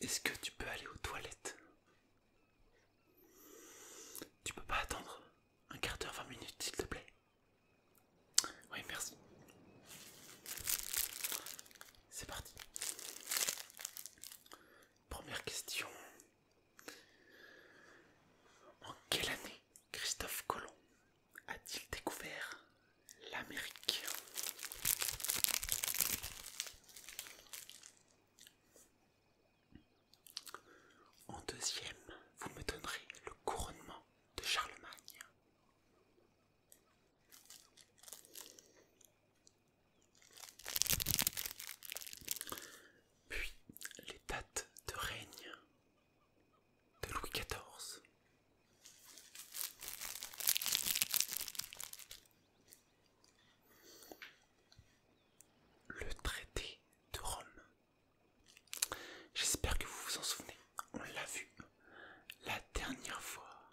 Est-ce que tu peux aller aux toilettes? Tu peux pas attendre un quart d'heure, 20 minutes, s'il te plaît? Oui, merci. C'est parti. Première question. En quelle année Christophe Colomb a-t-il découvert l'Amérique? En deuxième, vous me donnerez le couronnement de Charlemagne. Puis les dates de règne de Louis XIV. Le traité de Rome. J'espère que vous vous en souvenez, on l'a vu la dernière fois.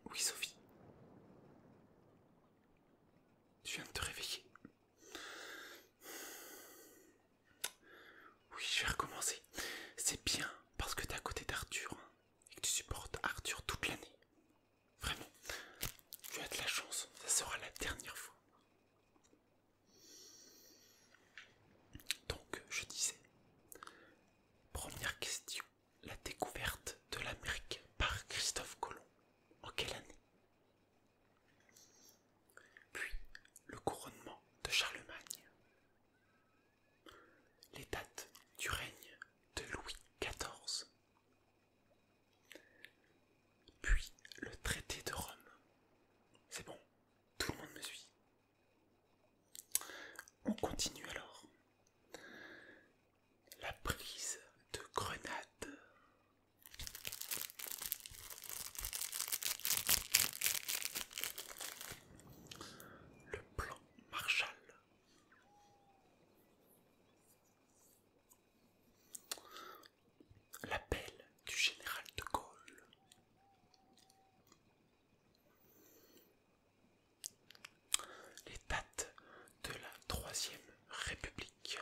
Oui, Sophie. Tu viens de te réveiller. Oui, je vais recommencer. C'est bien parce que t'es à côté d'Arthur et que tu supportes Arthur toute l'année. Vraiment, tu as de la chance, ça sera la dernière fois. Donc, je disais, première question, la découverte de l'Amérique par Christophe Colomb. En quelle année? Puis, le couronnement de Charlemagne. Les dates du règne de Louis XIV. Puis, le traité de Rome. C'est bon, tout le monde me suit. On continue alors. La prise de Grenade. Le plan Marshall. L'appel du général de Gaulle. Les dates de la Troisième République.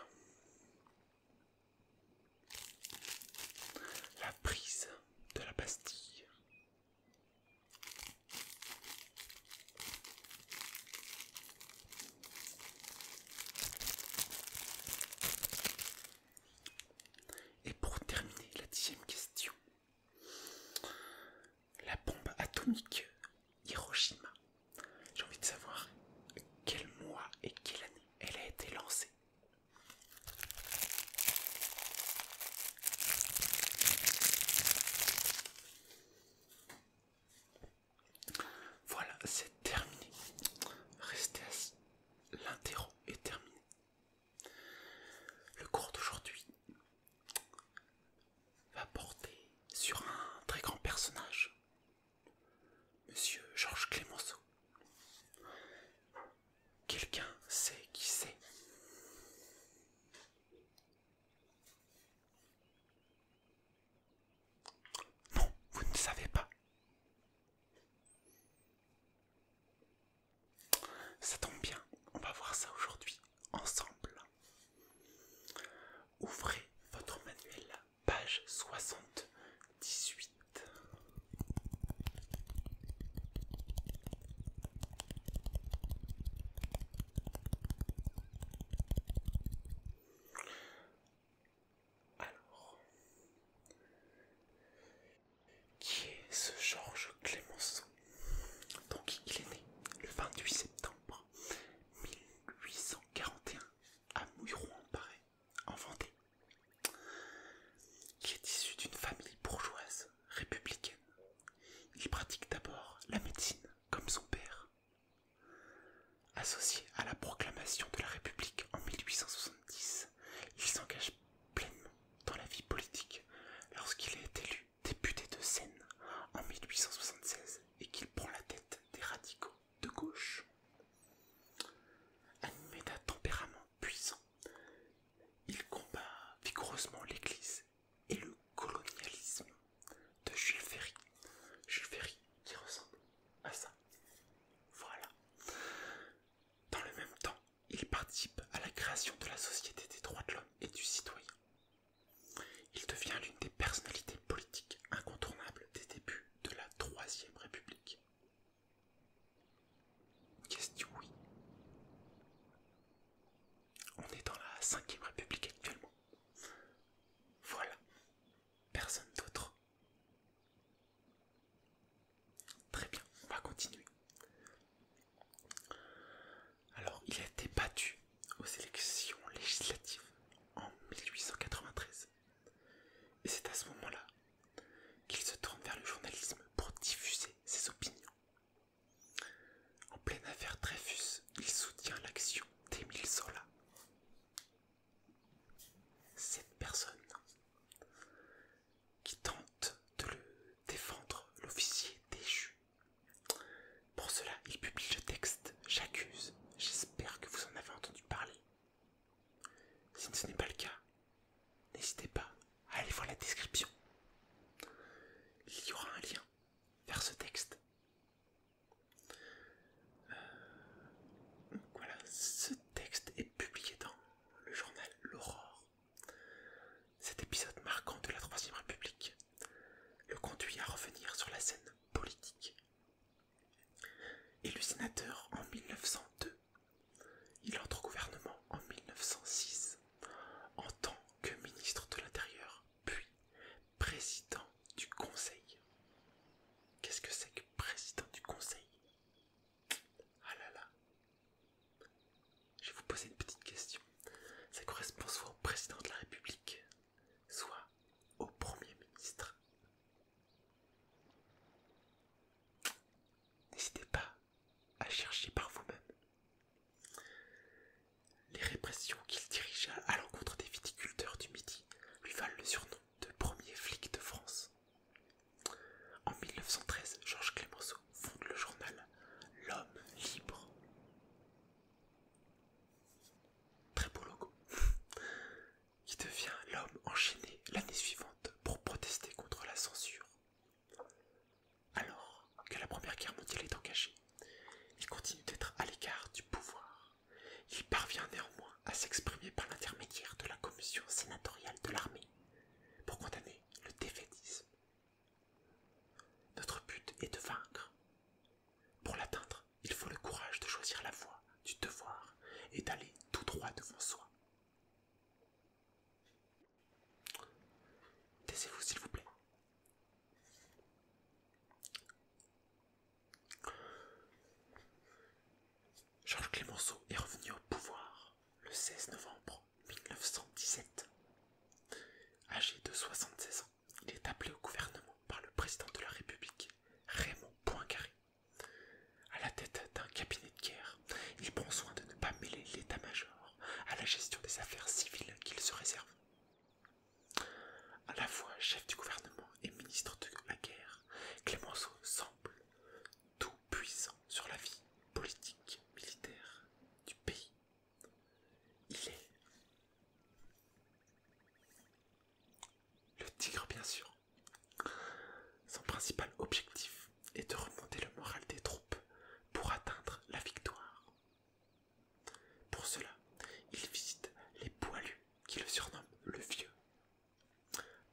La prise de la Bastille. Et pour terminer la 10e question, la bombe atomique Hiroshima. J'ai envie de savoir quel mois et quelle année elle a été lancée. Voilà, c'est terminé. Restez assis. L'interro est terminé. Le cours d'aujourd'hui va porter sur un très grand personnage, Monsieur Georges Clemenceau. Quelqu'un sait qui c'est? Non, vous ne savez pas. Ça tombe bien, on va voir ça aujourd'hui ensemble. Ouvrez votre manuel, page 78. Alors, qui est ce Georges Clemenceau? Donc il est né le 28 septembre 1841 à Mouilleron-en-Parais, en Vendée. Il est issu d'une famille bourgeoise républicaine. Il pratique d'abord la médecine comme son père. Associé à la proclamation de la République en 1870, il s'engage pleinement dans la vie politique lorsqu'il est élu député de Seine en 1876 et qu'il prend la tête des radicaux de gauche. Animé d'un tempérament puissant, il combat vigoureusement l'Église et le colonialisme de Jules Ferry. Jules Ferry qui ressemble à ça. Voilà. Dans le même temps, il participe à la création de la Société des droits de l'homme et du citoyen. Il devient l'une des personnalités politiques incontournables des débuts de la Troisième République. Question oui. On est dans la Cinquième République actuellement. Voilà. Personne d'autre. Très bien, on va continuer. Alors, il a été battu aux élections législatives en 1893. Et c'est à ce moment-là qu'il se tourne vers le journalisme pour diffuser ses opinions. En pleine affaire Dreyfus, il soutient l'action d'Émile Zola. Cette personne qui tente de le défendre, l'officier déchu. Pour cela, il publie le texte « J'accuse ». J'espère que vous en avez entendu parler. Si ce n'est pas le cas, n'hésitez pas à aller voir la description. Il y aura un lien vers ce texte. Voilà, ce texte est publié dans le journal L'Aurore. Cet épisode marquant de la Troisième République le conduit à revenir sur la scène politique. Élu sénateur en 1902, il entre au gouvernement en 1906 en tant que ministre de l'Intérieur, puis président du Conseil. Qu'est-ce que c'est que président du Conseil? Ah là là. Je vais vous poser une petite question. Ça correspond soit au président de la République, soit au Premier ministre. N'hésitez pas à chercher par vous-même. Les répressions qu'il dirige à l'encontre des viticulteurs du Midi lui valent le surnom de premier flic de France. En 1913, Georges Clemenceau fonde le journal L'Homme Libre. Très beau logo. Qui devient L'Homme Enchaîné l'année suivante pour protester contre la censure. Alors que la Première Guerre mondiale est engagée, il continue d'être à l'écart du pouvoir. Il parvient néanmoins à s'exprimer par l'intermédiaire de la commission sénatoriale de l'armée pour condamner le défaitisme. Notre but est de vaincre. Pour l'atteindre, il faut le courage de choisir la voie du devoir et d'aller tout droit devant soi. Taisez-vous s'il vous plaît. Georges Clemenceau est revenu au pouvoir le 16 novembre 1917. Âgé de 76 ans, il est appelé au gouvernement par le président de la République, Raymond Poincaré. À la tête d'un cabinet de guerre, il prend soin de ne pas mêler l'état-major à la gestion des affaires civiles qu'il se réserve. À la fois chef du gouvernement et ministre de la guerre, Clemenceau semble tout puissant sur la vie politique, militaire du pays. Il est le tigre bien sûr. Son principal objectif est de remonter le moral des troupes pour atteindre la victoire. Pour cela, il visite les poilus qui le surnomment le vieux.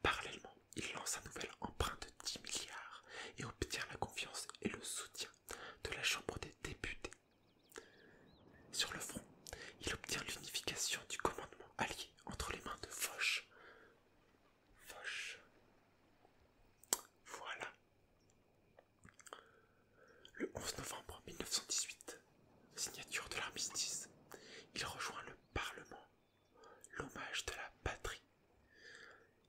Parallèlement, il lance un nouvel emprunt de 10 milliards et obtient la confiance et le soutien de la Chambre des députés. Sur le front, il obtient l'unification du commandement allié entre les mains de Foch. Voilà. Le 11 novembre 1918, signature de l'armistice, il rejoint le Parlement, l'hommage de la patrie.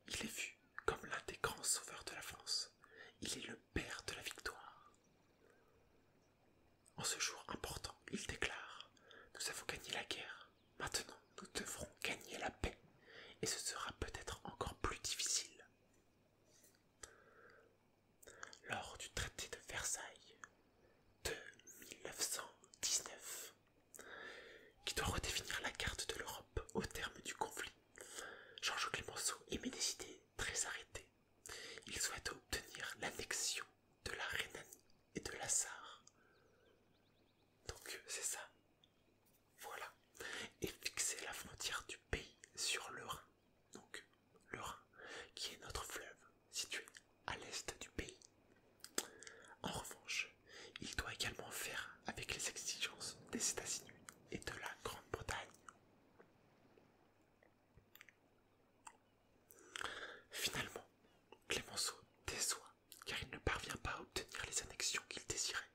Il est vu comme l'un des grands sauveurs de la France. Il est le père de la victoire. En ce jour important, il déclare « Nous avons gagné la guerre. Maintenant, nous devrons gagner la paix. Et ce sera peut-être encore plus difficile. » Lors du traité de Versailles de 1919, qui doit redéfinir la carte de l'Europe au terme du conflit, Georges Clemenceau émet des idées très arrêtées. Il souhaite obtenir l'annexion de la Rhénanie et de la Sarre. Donc c'est ça. Voilà. Et fixer la des États-Unis et de la Grande-Bretagne. Finalement, Clémenceau déçoit car il ne parvient pas à obtenir les annexions qu'il désirait.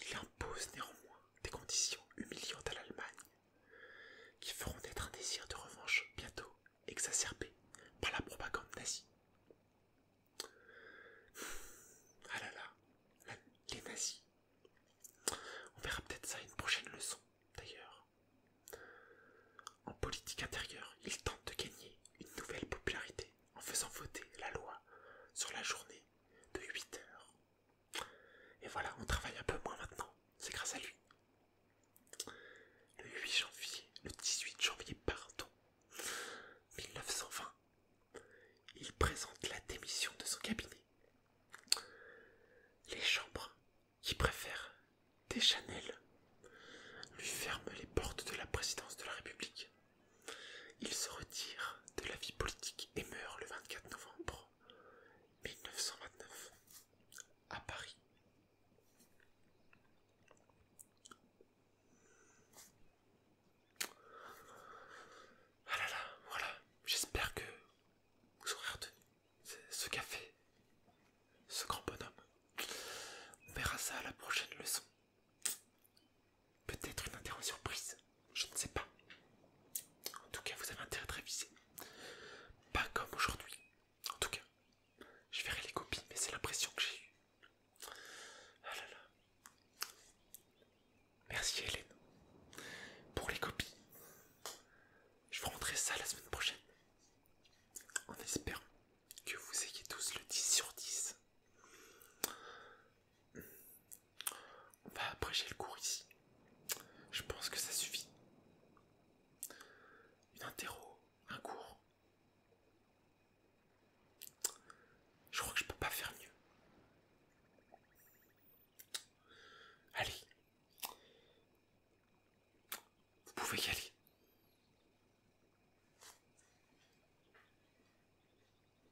Il impose néanmoins des conditions humiliantes à l'Allemagne qui feront naître un désir de revanche bientôt exacerbé par la propagande nazie. Ah là là, les nazis. On verra peut-être ça à une prochaine leçon, d'ailleurs. En politique intérieure, ils tentent de gagner une nouvelle popularité en faisant voter la loi sur la journée de 8 heures. Et voilà, on travaille un peu moins maintenant, c'est grâce à lui. Le 18 janvier, pardon, 1920, il présente la démission de son cabinet. Les chambres, qui préfèrent Deschanel, lui ferment les portes de la présidence de la République. Il se retire de la vie politique et meurt le 24 novembre 1929 à Paris. Ah là là, voilà, j'espère que vous aurez retenu ce qu'a fait ce grand bonhomme. On verra ça à la prochaine leçon. Peut-être une intervention prise, je ne sais pas. En tout cas, vous avez intérêt de réviser. Pas comme aujourd'hui. En tout cas, je verrai les copies, mais c'est l'impression que j'ai eue. Ah là là. Merci Hélène pour les copies. Je vous rendrai ça la semaine prochaine. En espérant que vous ayez tous le 10 sur 10. On va abréger le cours ici. Je pense que ça suffit. Une interro, un cours. Je crois que je peux pas faire mieux. Allez. Vous pouvez y aller.